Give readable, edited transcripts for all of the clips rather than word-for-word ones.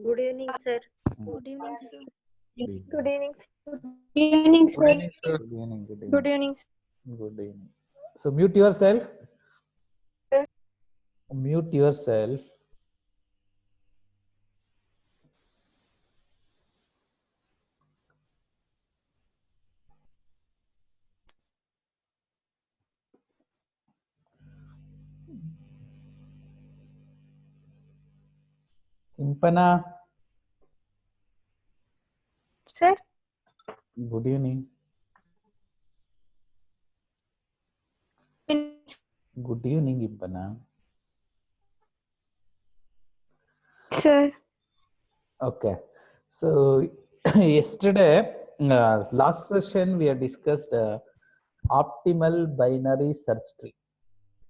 Good evening, sir. Good evening, sir. Good evening. Good evening. Evening, Good sir. evening, sir. Good evening. Good Good evening. evening. Good evening. So mute yourself. Sir. Mute yourself. Impana. Sir, Good evening. Good evening, Impana. sir, Okay. So yesterday, last session, we have discussed optimal binary search tree.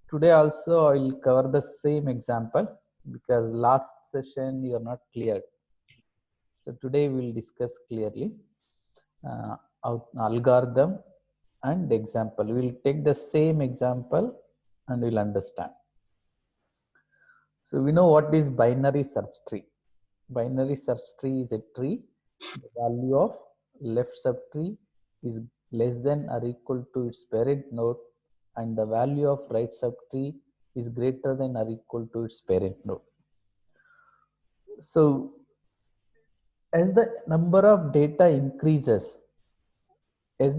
Today also, I will cover the same example because last session you are not clear. So today we will discuss clearly algorithm and example. We will take the same example and we'll understand. So we know what is binary search tree. Binary search tree is a tree. The value of left subtree is less than or equal to its parent node, and the value of right subtree is greater than or equal to its parent node. So as the number of data increases, and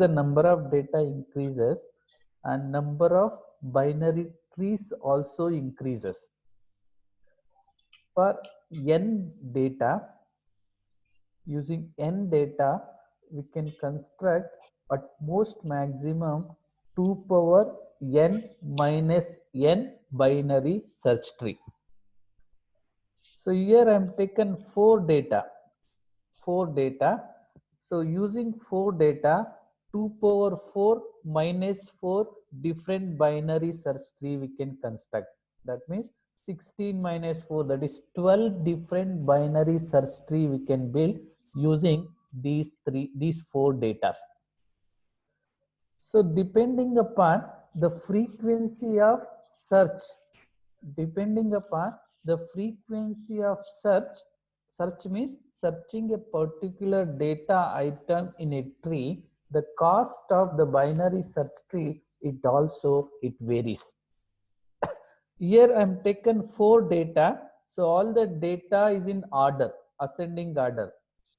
number of binary trees also increases. For n data, using n data, we can construct at most maximum 2 power n minus n binary search tree. So here I am taken 4 data. So using 4 data, 2 power 4 minus 4 different binary search tree we can construct. That means 16 minus 4, that is 12 different binary search tree we can build using these 4 data. So depending upon the frequency of search, search means searching a particular data item in a tree, the cost of the binary search tree, it varies. Here I am taken 4 data, so all the data is in order, ascending order.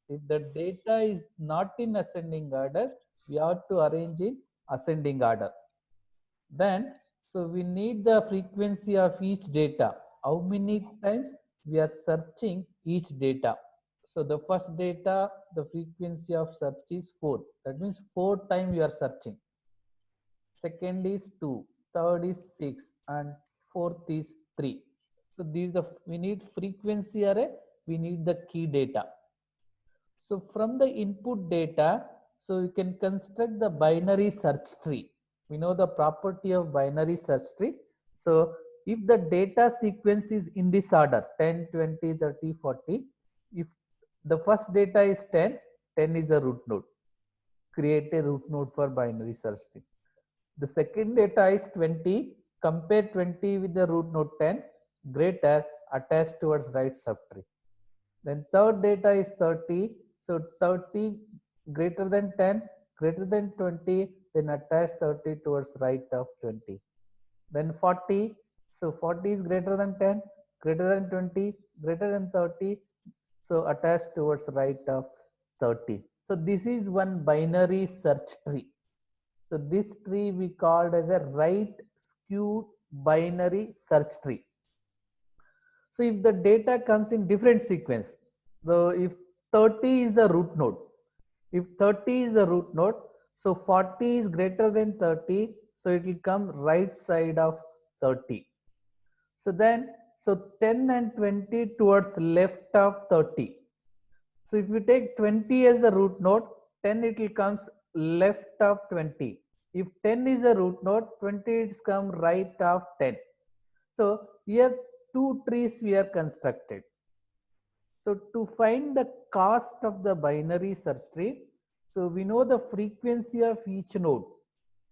If the data is not in ascending order, we have to arrange in ascending order. Then, so we need the frequency of each data. How many times we are searching each data? So the first data, the frequency of search is 4. That means 4 times we are searching. Second is 2, third is 6, and fourth is 3. So these we need frequency array, we need the key data. So from the input data, so you can construct the binary search tree. We know the property of binary search tree. So if the data sequence is in this order 10, 20, 30, 40, if the first data is 10, 10 is a root node. Create a root node for binary search tree. The second data is 20, compare 20 with the root node 10, greater, attach towards right subtree. Then third data is 30, so 30 greater than 10, greater than 20, then attach 30 towards right of 20. Then 40, so 40 is greater than 10, greater than 20, greater than 30, so attach towards right of 30. So this is one binary search tree. So this tree we called as a right skewed binary search tree. So if the data comes in different sequence, so if 30 is the root node, so 40 is greater than 30, so it will come right side of 30. So then, so 10 and 20 towards left of 30. So if you take 20 as the root node, 10 it will comes left of 20. If 10 is a root node, 20 it's come right of 10. So here 2 trees we are constructed. So to find the cost of the binary search tree, so we know the frequency of each node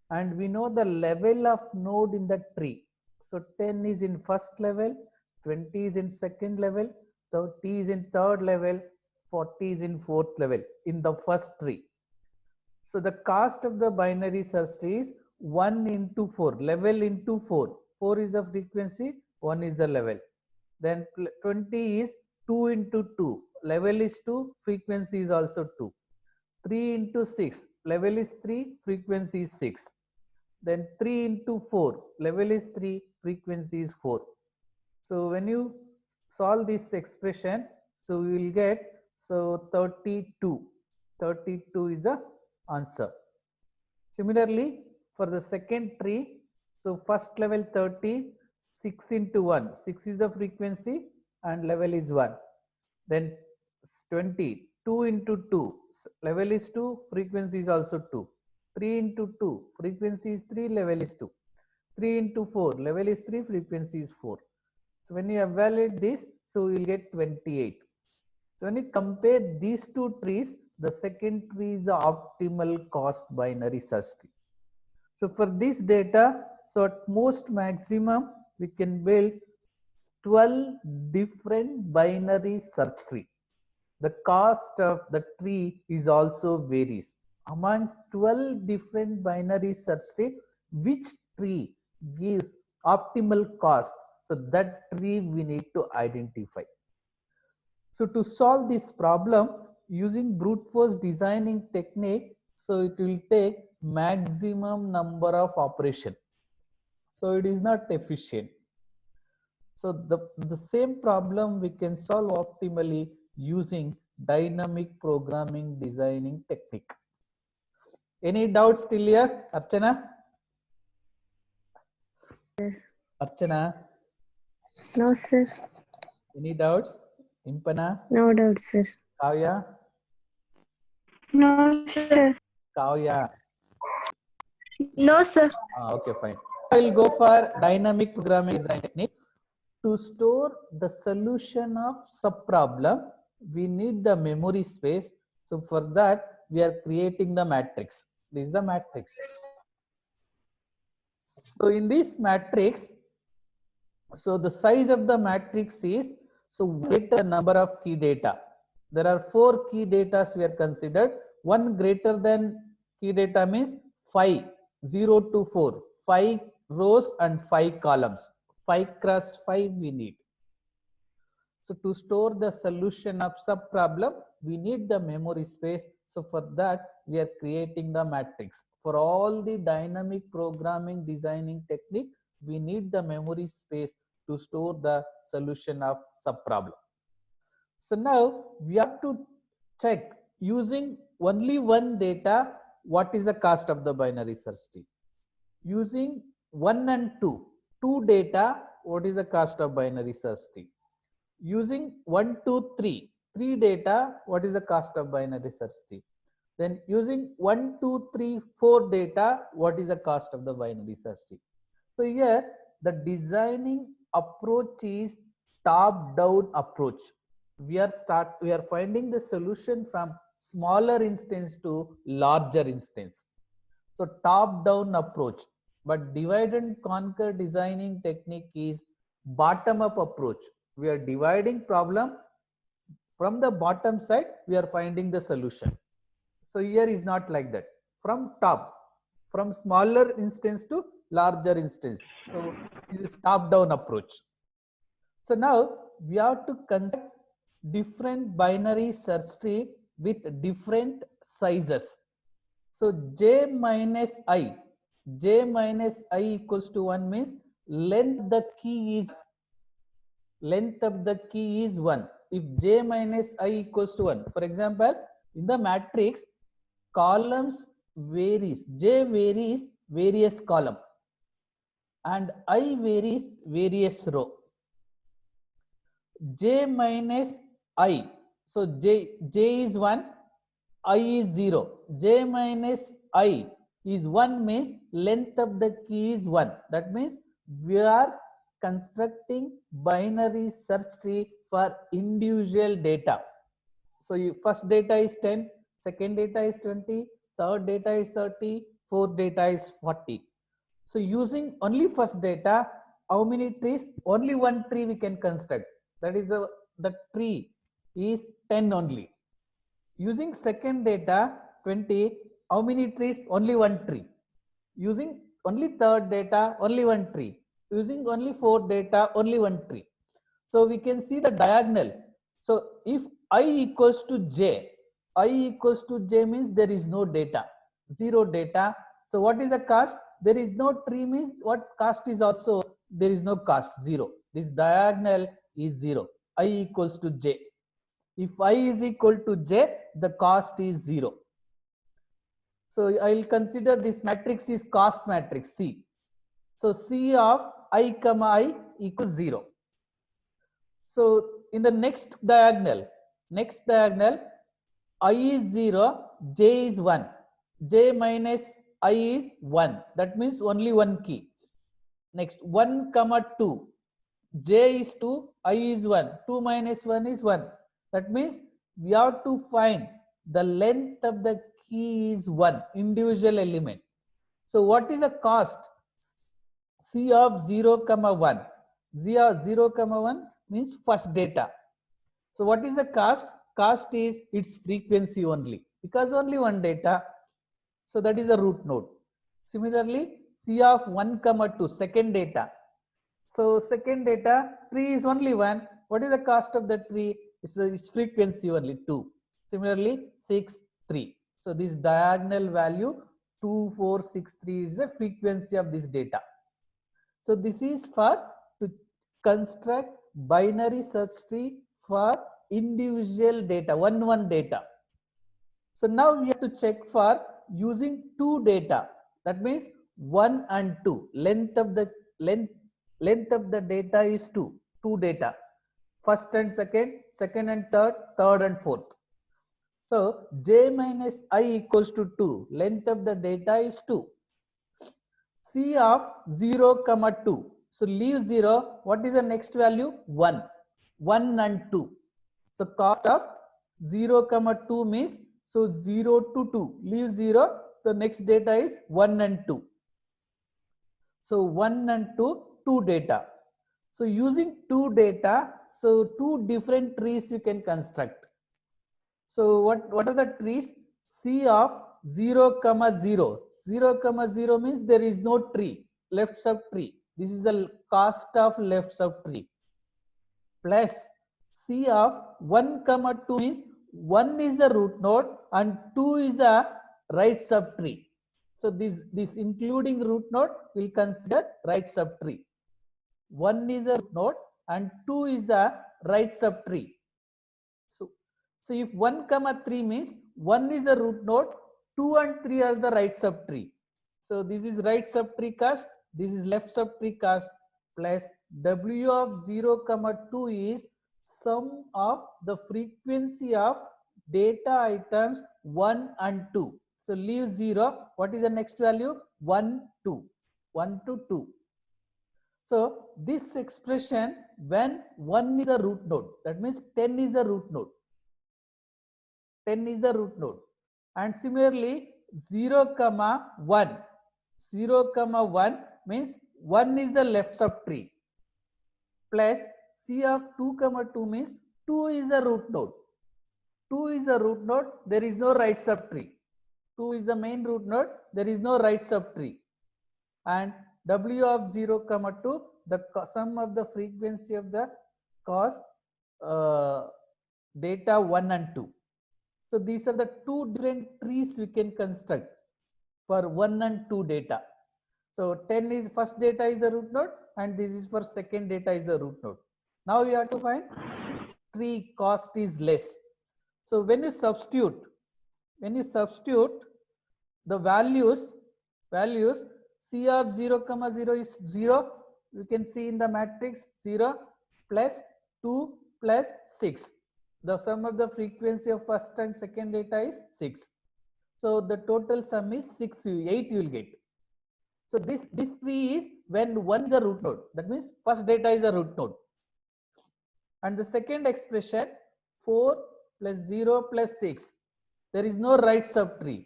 and we know the level of node in the tree. So 10 is in first level, 20 is in second level, 30 is in third level, 40 is in fourth level in the first tree. So the cost of the binary search tree is 1 into 4, level into 4. 4 is the frequency, 1 is the level. Then 20 is 2 into 2, level is 2, frequency is also 2. 3 into 6, level is 3, frequency is 6. Then 3 into 4, level is 3, frequency is 4. So when you solve this expression, so we will get, so 32. 32 is the answer. Similarly, for the second tree, so first level 30, 6 into 1, 6 is the frequency and level is 1. Then 20, 2 into 2, level is 2, frequency is also 2. 3 into 2, frequency is 3, level is 2. 3 into 4, level is 3, frequency is 4. So when you evaluate this, so you will get 28. So when you compare these two trees, the second tree is the optimal cost binary search tree. So for this data, so at most maximum, we can build 12 different binary search tree. The cost of the tree is also varies. Among 12 different binary search tree, which tree gives optimal cost? So that tree we need to identify. So to solve this problem using brute force designing technique, so it will take maximum number of operation. So it is not efficient. So the same problem we can solve optimally using dynamic programming designing technique. Any doubts still here, Archana? Archana, No, sir. any doubts? Impana, No doubt, sir. Kavya, No, sir. Kavya. No, sir. Okay, fine. I will go for dynamic programming design technique. To store the solution of sub-problem, we need the memory space. So for that, we are creating the matrix. This is the matrix. So in this matrix, so the size of the matrix is, so greater number of key data. There are 4 key data we are considered. One greater than key data means 5, 0 to 4, 5 rows and 5 columns. 5 cross 5 we need. So to store the solution of sub problem, we need the memory space. So for that, we are creating the matrix. For all the dynamic programming designing technique, we need the memory space to store the solution of sub problem. So now we have to check using only one data, what is the cost of the binary search tree. Using 1 and 2 data, what is the cost of binary search tree? Using 1, 2, 3 data, what is the cost of binary search tree? Then using 1, 2, 3, 4 data, what is the cost of the binary search tree? So here the designing approach is top-down approach. We are finding the solution from smaller instance to larger instance. So top-down approach. But divide and conquer designing technique is bottom-up approach. We are dividing problem from the bottom side, we are finding the solution. So here is not like that. From top, from smaller instance to larger instance. So this is top-down approach. So now we have to construct different binary search tree with different sizes. So j minus i equals to 1 means length of the key is 1. If j minus I equals to 1, for example, in the matrix, columns varies, j varies various column and I varies various row. J minus I, so j is 1, I is 0. J minus I is 1 means length of the key is 1. That means we are constructing binary search tree for individual data. So first data is 10, second data is 20, third data is 30, fourth data is 40. So using only first data, how many trees? Only one tree we can construct. That is the the tree is 10 only. Using second data 20, how many trees? Only one tree. Using only third data, only one tree. Using only fourth data, only one tree. So we can see the diagonal. So if I equals to j, I equals to j means there is no data, zero data. So what is the cost? There is no tree means what cost is also, there is no cost, zero. This diagonal is zero. I equals to j. If I is equal to j, the cost is zero. So I will consider this matrix is cost matrix C. So C of I comma I equals 0. So in the next diagonal, I is 0, j is 1. J minus I is 1. That means only one key. Next 1 comma 2. J is 2, I is 1. 2 minus 1 is 1. That means we have to find the length of the key is 1, individual element. So what is the cost? C of 0 comma 1. Z of 0 comma 1 means first data. So what is the cost? Cost is its frequency only, because only one data. So that is the root node. Similarly, C of 1 comma 2, second data. So second data, tree is only one. What is the cost of the tree? Its frequency only 2. Similarly, 6, 3. So this diagonal value 2, 4, 6, 3 is the frequency of this data. So this is for to construct binary search tree for individual data, one data. So now we have to check for using two data. That means 1 and 2. Length of the data is 2 data. First and second, second and third, third and fourth. So j minus I equals to 2. Length of the data is 2. C of 0 comma 2. So leave 0. What is the next value? 1. 1 and 2. So cost of 0 comma 2 means, so 0 to 2. Leave 0. The next data is 1 and 2. So 1 and 2, 2 data. So using 2 data, so 2 different trees you can construct. So what are the trees? C of 0 comma 0. 0 comma 0 means there is no tree, left subtree. This is the cost of left subtree. Plus C of 1 comma 2 means 1 is the root node and 2 is the right subtree. So this including root node will consider right subtree. 1 is the root node and 2 is the right subtree. So if 1 comma 3 means 1 is the root node, 2 and 3 are the right subtree. So this is right subtree cost, this is left subtree cost, plus W of 0 comma 2 is sum of the frequency of data items 1 and 2. So leave 0. What is the next value? 1, 2. 1 to 2. So this expression, when 1 is the root node, that means 10 is the root node. 10 is the root node. And similarly 0 comma 1. 0 comma 1 means 1 is the left subtree. Plus C of 2 comma 2 means 2 is the root node. 2 is the root node, there is no right subtree. 2 is the main root node, there is no right subtree. And W of 0 comma 2, the sum of the frequency of the cos data 1 and 2. So these are the two different trees we can construct for 1 and 2 data. So 10 is first data is the root node and this is for second data is the root node. Now we have to find tree cost is less. So when you substitute the values C of 0 comma 0 is 0. You can see in the matrix 0 plus 2 plus 6. The sum of the frequency of first and second data is 6. So the total sum is 6, 8 you will get. So this tree is when 1 is the root node. That means first data is the root node. And the second expression 4 plus 0 plus 6. There is no right subtree.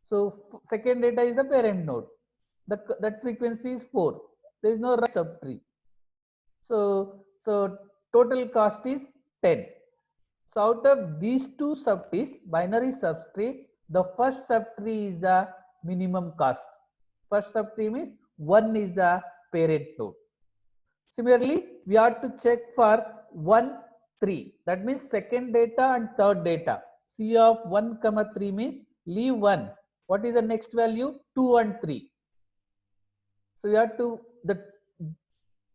So second data is the parent node. That frequency is 4. There is no right subtree. So total cost is 10. So out of these two subtrees, binary subtree, the first subtree is the minimum cost. First subtree means 1 is the parent node. Similarly, we have to check for 1, 3. That means second data and third data. C of 1, 3 means leave 1. What is the next value? 2 and 3. So you have to, the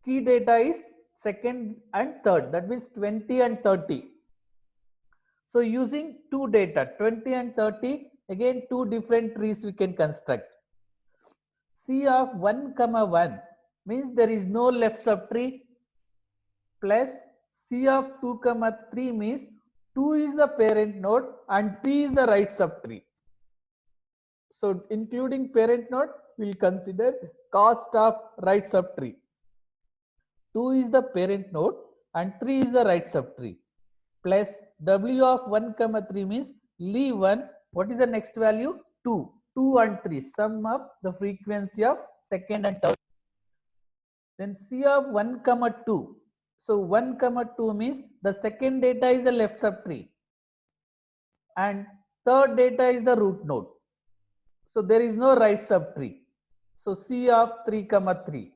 key data is second and third. That means 20 and 30. So using two data, 20 and 30, again two different trees we can construct. C of 1, 1 means there is no left subtree, plus C of 2, 3 means 2 is the parent node and 3 is the right subtree. So including parent node, we will consider cost of right subtree. 2 is the parent node and 3 is the right subtree, plus W of 1, 3 means leave 1. What is the next value? 2. 2 and 3. Sum up the frequency of second and third. Then C of 1, 2. So 1, 2 means the second data is the left subtree and third data is the root node. So there is no right subtree. So C of 3, 3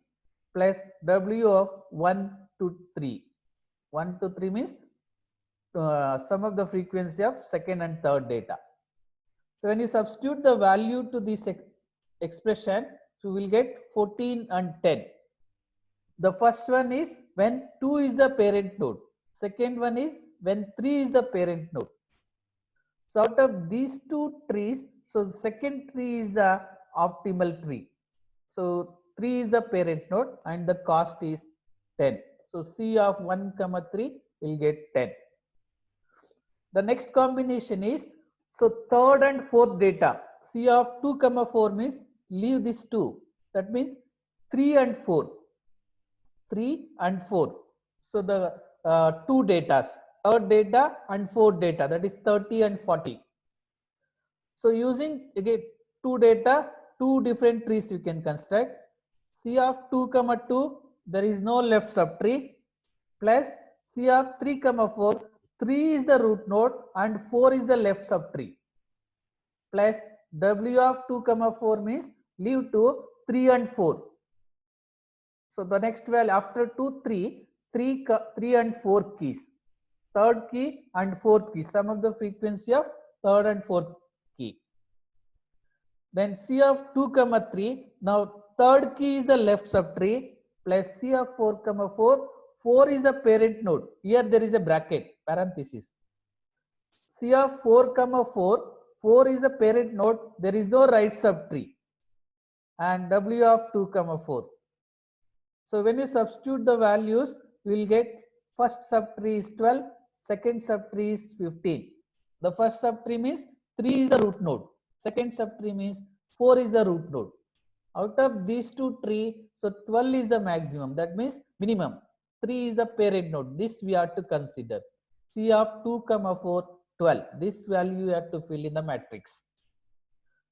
plus W of 1 to 3. 1 to 3 means sum of the frequency of second and third data. So when you substitute the value to this expression, you will get 14 and 10. The first one is when 2 is the parent node. Second one is when 3 is the parent node. So out of these two trees, so the second tree is the optimal tree. So 3 is the parent node and the cost is 10. So C of 1, 3 will get 10. The next combination is, so third and fourth data. C of 2, 4 means leave this 2. That means 3 and 4. 3 and 4. So the two datas, third data and fourth data, that is 30 and 40. So using again two data, two different trees you can construct. C of 2, 2, there is no left subtree, plus C of 3, 4, 3 is the root node and 4 is the left subtree, plus W of 2, 4 means leave 2, 3 and 4. So the next value after 2, 3 and 4 keys. Third key and fourth key, sum of the frequency of third and fourth key. Then C of 2, 3, now third key is the left subtree, plus C of 4, 4, 4 is the parent node. Here there is a bracket, parenthesis. C of 4, 4, 4 is the parent node, there is no right subtree, and W of 2, 4. So when you substitute the values, you will get first subtree is 12, second subtree is 15. The first subtree means 3 is the root node. Second subtree means 4 is the root node. Out of these two trees, so 12 is the maximum. That means minimum. 3 is the parent node. This we have to consider. C of 2, 4, 12. This value you have to fill in the matrix.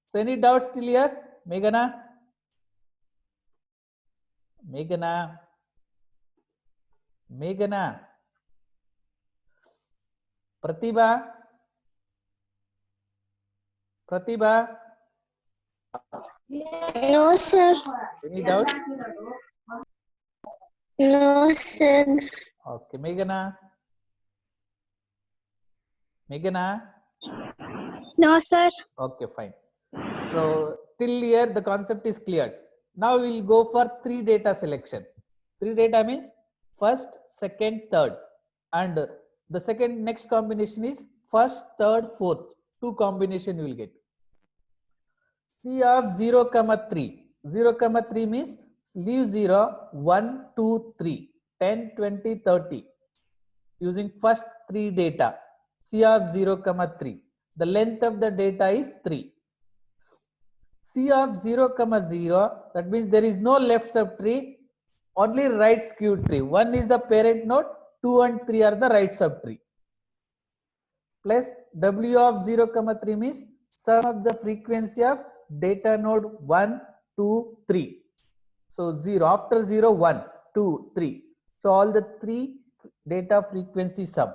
So any doubts till here? Meghana? Meghana? Meghana? Pratibha? Pratibha? No, sir. Any doubts? No, sir. Okay, Meghana? Meghana? No, sir. Okay, fine. So till here the concept is clear. Now we will go for 3 data selection. 3 data means first, second, third, and the second next combination is first, third, fourth. 2 combination you will get. C of 0, 3. 0, 3 means leave 0, 1, 2, 3, 10, 20, 30. Using first 3 data. C of 0, 3. The length of the data is 3. C of 0, 0, that means there is no left subtree, only right skewed tree. 1 is the parent node, 2 and 3 are the right subtree. Plus W of 0, 3 means sum of the frequency of data node 1, 2, 3. So 0, after 0, 1, 2, 3. So all the 3 data frequency sum.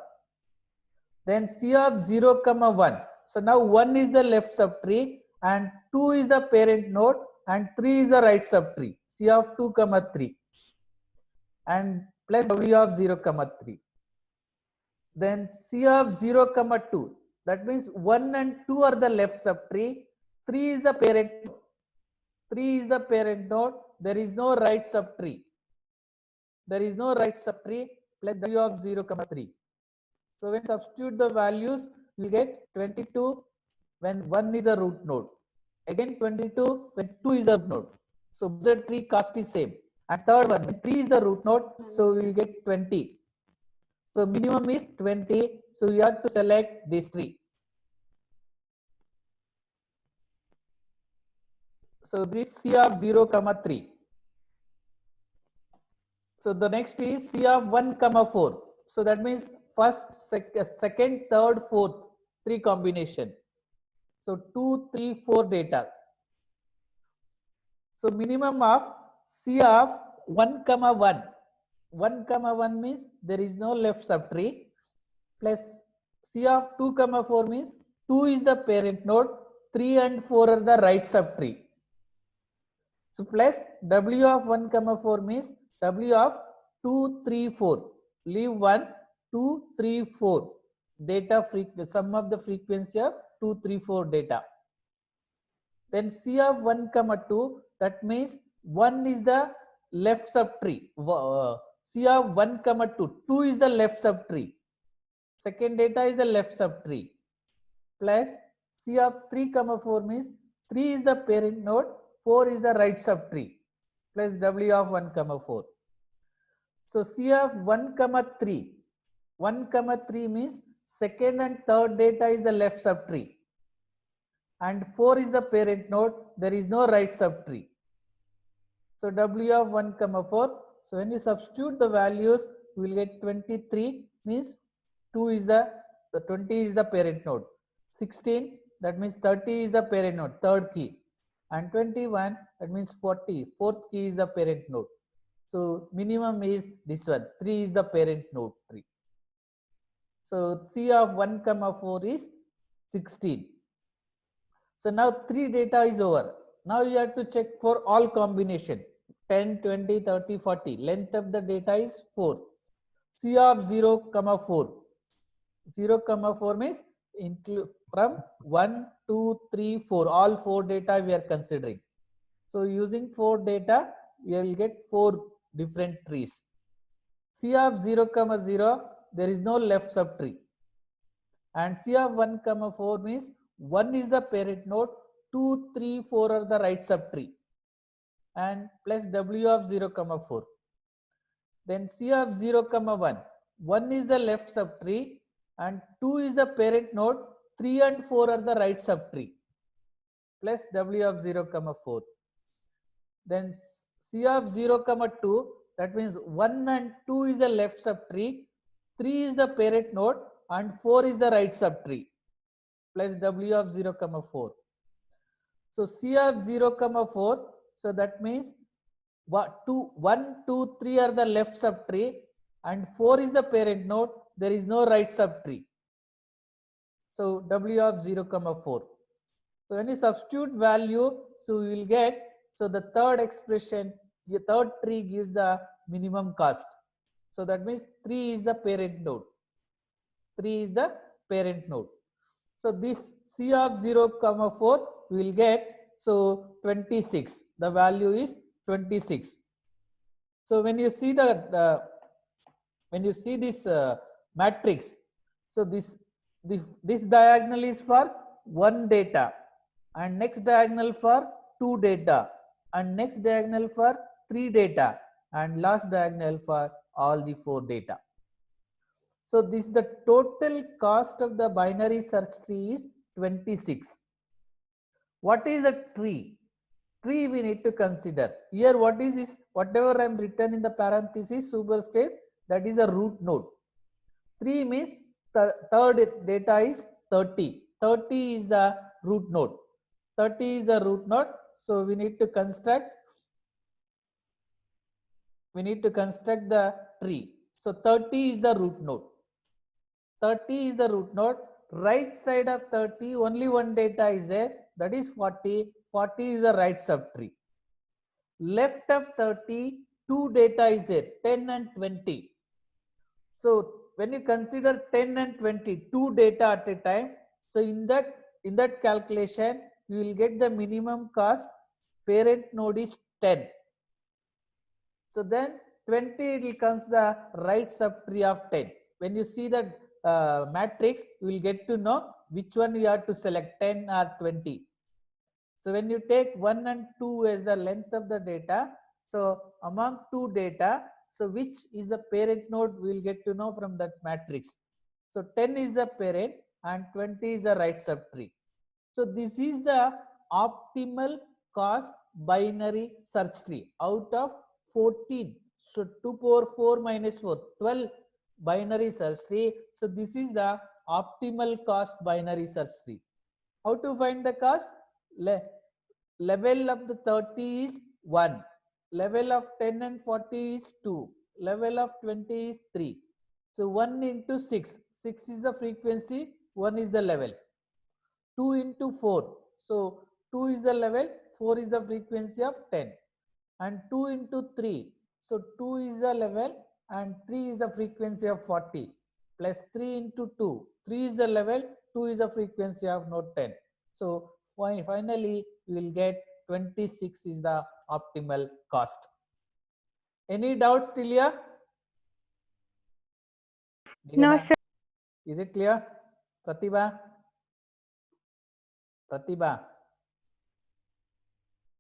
Then C of 0, comma 1. So now 1 is the left subtree and 2 is the parent node and 3 is the right subtree. C of 2, comma 3 and plus W of 0, comma 3. Then C of 0, comma 2. That means 1 and 2 are the left subtree. 3 is the parent. 3 is the parent node. There is no right subtree. There is no right subtree plus W of 0, comma 3. So when substitute the values, we get 22 when 1 is a root node. Again 22 when 2 is the root node. So the tree cost is same. And third one, when 3 is the root node, so we will get 20. So minimum is 20. So we have to select this tree. So this C of 0, comma 3. So the next is C of 1, comma 4. So that means first, second, third, fourth, 3 combination. So 2, 3, 4 data. So minimum of C of 1, comma 1. 1, comma 1 means there is no left subtree plus C of 2, comma 4 means 2 is the parent node, 3 and 4 are the right subtree. So plus W of 1, comma 4 means W of 2, 3, 4. Leave 1, 2, 3, 4. Data the sum of the frequency of 2, 3, 4 data. Then C of 1, comma 2, that means 1 is the left subtree. C of 1, comma 2, 2 is the left subtree. Second data is the left subtree. Plus C of 3, comma 4 means 3 is the parent node, 4 is the right subtree. Plus W of 1, comma 4. So C of 1, comma 3. 1, comma 3 means second and third data is the left subtree. And 4 is the parent node, there is no right subtree. So W of 1, comma 4. So when you substitute the values, you will get 23 means 2 is the 20 is the parent node. 16, that means 30 is the parent node, third key. And 21, that means 40, fourth key is the parent node. So minimum is this one, 3 is the parent node 3. So C of 1, comma 4 is 16. So now 3 data is over. Now you have to check for all combination 10, 20, 30, 40. Length of the data is 4. C of 0, comma 4. 0, comma 4 means include from 1, 2, 3, 4. All 4 data we are considering. So using 4 data, we will get 4 different trees. C of 0, comma 0, there is no left subtree. And C of 1, comma 4 means 1 is the parent node, 2, 3, 4 are the right subtree. And plus W of 0, comma 4. Then C of 0, comma 1. 1 is the left subtree and 2 is the parent node, 3 and 4 are the right subtree. Plus W of 0, comma 4. Then C of 0, comma 2, that means 1 and 2 is the left subtree, 3 is the parent node and 4 is the right subtree. Plus W of 0, comma 4. So C of 0, comma 4, so that means 1, 2, 3 are the left subtree and 4 is the parent node, there is no right subtree. So W of 0, comma 4. So when you substitute value, so we will get, so the third expression, the third tree gives the minimum cost. So that means 3 is the parent node. 3 is the parent node. So this C of 0, comma 4 we will get, so 26. The value is 26. So when you see this matrix, so this diagonal is for 1 data and next diagonal for 2 data and next diagonal for 3 data and last diagonal for all the 4 data. So this the total cost of the binary search tree is 26. What is the tree? Tree we need to consider. Here what is this? Whatever I am written in the parenthesis superscript, that is a root node. 3 means the third data is 30. 30 is the root node. 30 is the root node. So we need to construct the tree. So 30 is the root node. 30 is the root node. Right side of 30, only one data is there. That is 40. 40 is the right subtree. Left of 30, two data is there, 10 and 20. So when you consider 10 and 20, two data at a time, so in that calculation, you will get the minimum cost. Parent node is 10. So then 20 it will comes the right subtree of 10. When you see the matrix, you will get to know which one you have to select, 10 or 20. So when you take 1 and 2 as the length of the data, so among two data, so which is the parent node, we will get to know from that matrix. So 10 is the parent and 20 is the right subtree. So this is the optimal cost binary search tree out of 14. So 2 power 4 minus 4, 12 binary search tree. So this is the optimal cost binary search tree. How to find the cost? Level of the 30 is 1. Level of 10 and 40 is 2. Level of 20 is 3. So 1 into 6. 6 is the frequency, 1 is the level. 2 into 4. So 2 is the level, 4 is the frequency of 10. And 2 into 3. So 2 is the level and 3 is the frequency of 40. Plus 3 into 2. 3 is the level, 2 is the frequency of node 10. So finally we will get 26 is the optimal cost. Any doubts till here? No, sir. Is it clear? Pratibha? Pratibha?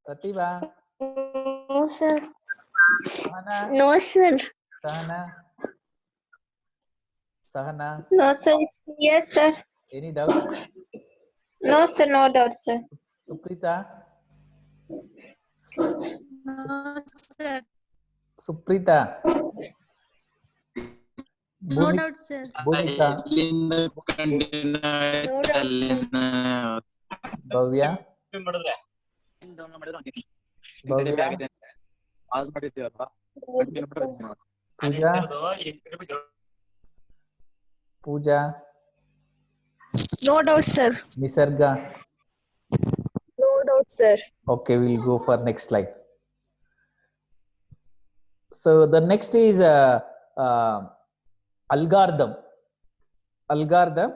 Pratibha? No, sir. Sahana? No, sir. Sahana? Sahana? No, sir. Yes, sir. Any doubt? No, sir. No doubt, sir. Suprita? No, sir. Suprita? No doubt, sir. Bhumika? Bhavya? Bhavya? Pooja? Pooja? No doubt, sir. Nisarga? No doubt, sir. Okay, we'll go for next slide. So the next is algorithm. Algorithm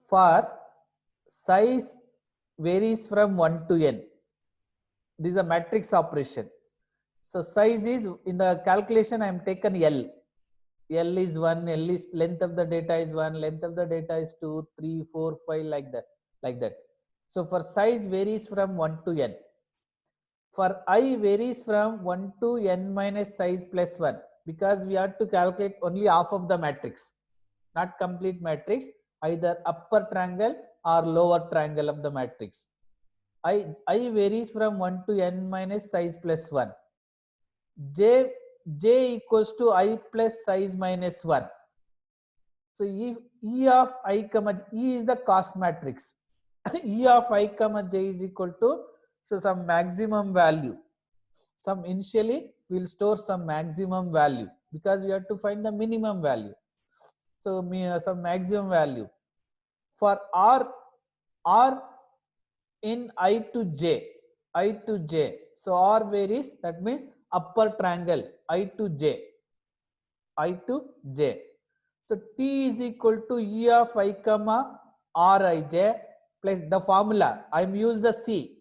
for size varies from 1 to n. This is a matrix operation. So size is, in the calculation I am taken L. L is 1, L is length of the data is 1, length of the data is 2, 3, 4, 5 like that. So for size varies from 1 to n. For I varies from 1 to n minus size plus 1, because we have to calculate only half of the matrix, not complete matrix, either upper triangle or lower triangle of the matrix. I varies from 1 to n minus size plus 1. J equals to I plus size minus 1. So if E of I comma E is the cost matrix. E of I comma j is equal to, so some maximum value. Some initially we will store some maximum value because we have to find the minimum value. So some maximum value for R in I to J. So R varies, that means upper triangle I to J. So T is equal to E of I comma Rij plus the formula. I am use the C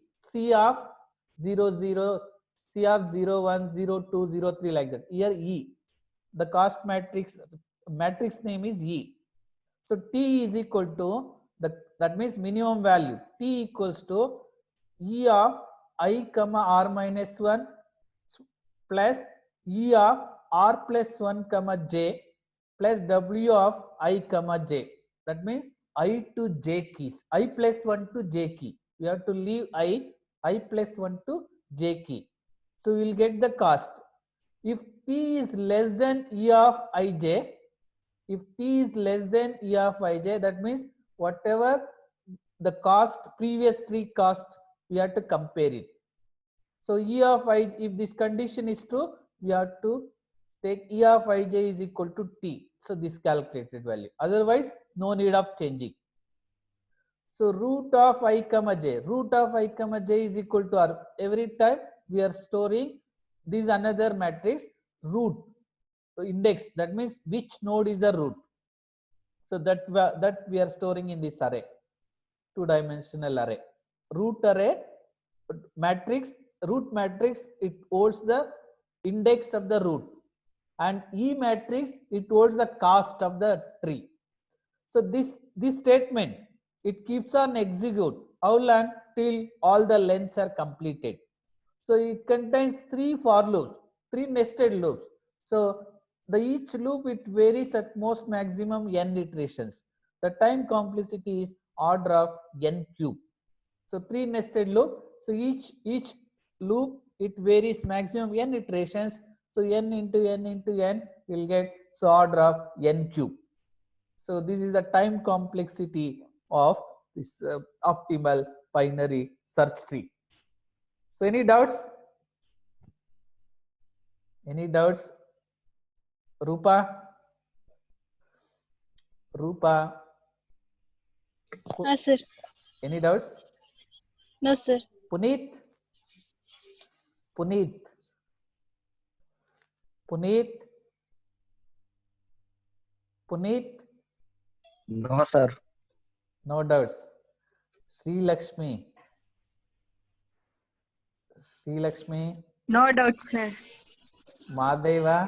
of 0, 0, C of 0, 1, 0, 2, 0, 3 like that. Here E. The cost matrix name is E. So T is equal to that means minimum value. T equals to E of I comma R minus 1 plus E of R plus 1 comma J plus W of I comma J. That means I to J keys. I plus 1 to J key. We have to leave I plus 1 to J key. So we will get the cost. If T is less than E of Ij, if T is less than E of Ij, that means whatever the cost, previous tree cost, we have to compare it. So E of I, if this condition is true, we have to take E of ij is equal to t. So this calculated value. Otherwise, no need of changing. So root of I comma j. Root of I comma j is equal to r. Every time we are storing this another matrix root index. That means which node is the root. So that we are storing in this array, two-dimensional array. Root array matrix, root matrix, it holds the index of the root, and E matrix, it holds the cost of the tree. So this statement, it keeps on execute. How long? Till all the lengths are completed. So it contains 3 for loops, 3 nested loops. So each loop, it varies at most maximum n iterations. The time complexity is order of n cube. So 3 nested loop. So each loop, it varies maximum n iterations. So n into n into n will get, so order of n cube. So this is the time complexity of this optimal binary search tree. So any doubts? Any doubts? Rupa? Rupa? No, sir. Any doubts? No, sir. Puneet? Puneet? Puneet? Puneet? No, sir. No doubts. Sri Lakshmi? Sri Lakshmi? No doubt, sir. Madeva?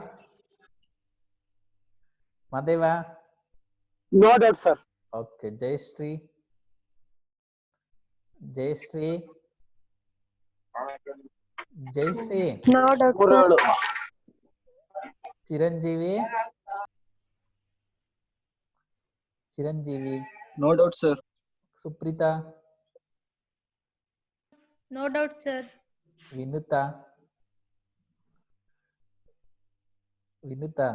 Madeva? No doubt, sir. Okay. Jayashree? Jayashree? Jayashree? No doubt, sir. Chiranjeevi? Chiranjeevi? No doubt, sir. Suprita? No doubt, sir. Vinuta? Vinuta?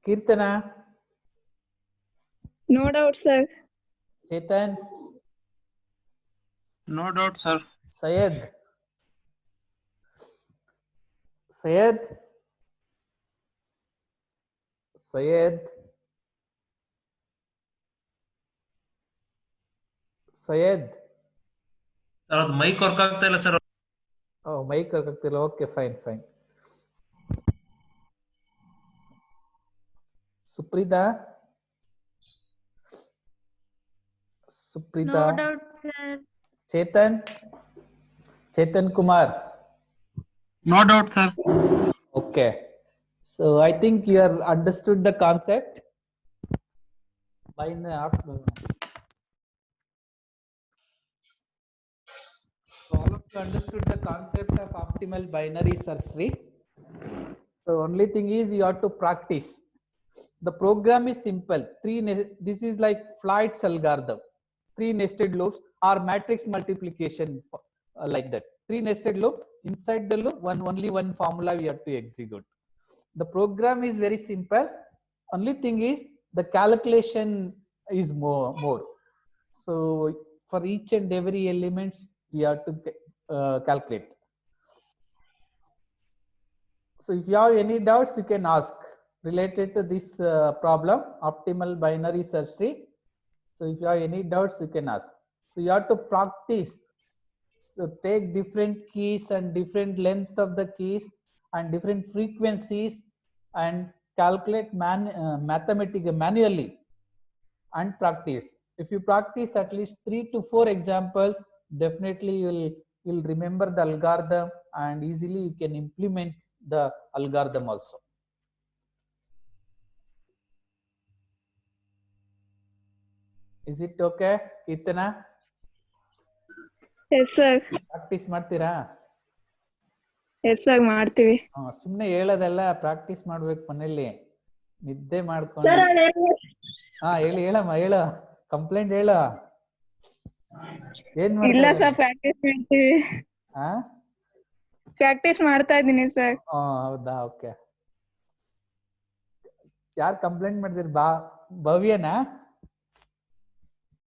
Kirtana? No doubt, sir. Chetan? No doubt, sir. Syed? Syed? Syed? Syed? Sir ಅದು mic work ಆಗ್ತಾ ಇಲ್ಲ sir. Oh, mic work ಆಗ್ತಿಲ್ಲ. Okay, fine, fine. Suprita? Suprita? No doubt, sir. Chetan? Chetan Kumar? No doubt, sir. Okay. So I think you have understood the concept. So all of you understood the concept of optimal binary search tree. So only thing is you have to practice. The program is simple. This is like Floyd's algorithm. 3 nested loops or matrix multiplication, like that. 3 nested loop. Inside the loop, only one formula we have to execute. The program is very simple. Only thing is the calculation is more. So for each and every elements we have to calculate. So if you have any doubts, you can ask related to this problem, optimal binary search tree. So if you have any doubts, you can ask. So you have to practice. So take different keys and different length of the keys and different frequencies and calculate manually and practice. If you practice at least 3 to 4 examples, definitely you will remember the algorithm and easily you can implement the algorithm also. Is it okay, Kirtana? Yes, sir. Practice ಮಾಡ್ತೀರಾ? Yes, sir. ಮಾಡ್ತೀವಿ. ಸುಮ್ನೆ ಹೇಳೋದೆಲ್ಲ practice ಮಾಡ್ಬೇಕು ಮನೇಲಿ. ನಿದ್ದೆ ಮಾಡ್ಕೊಂಡು. ಹೇಳಮ್ಮ ಹೇಳು. Complaint ಹೇಳು. ಏನ್ ಮಾಡ್ತಾ ಇಲ್ಲ ಸರ್, ಪ್ರಾಕ್ಟೀಸ್ ಮಾಡ್ತೀವಿ. ಪ್ರಾಕ್ಟೀಸ್ ಮಾಡ್ತಾ ಇದ್ದೀನಿ ಸರ್. ಹೌದಾ? ಓಕೆ. ಯಾರು ಕಂಪ್ಲೇಂಟ್ ಮಾಡಿದಿರಿ? ಭವ್ಯನಾ?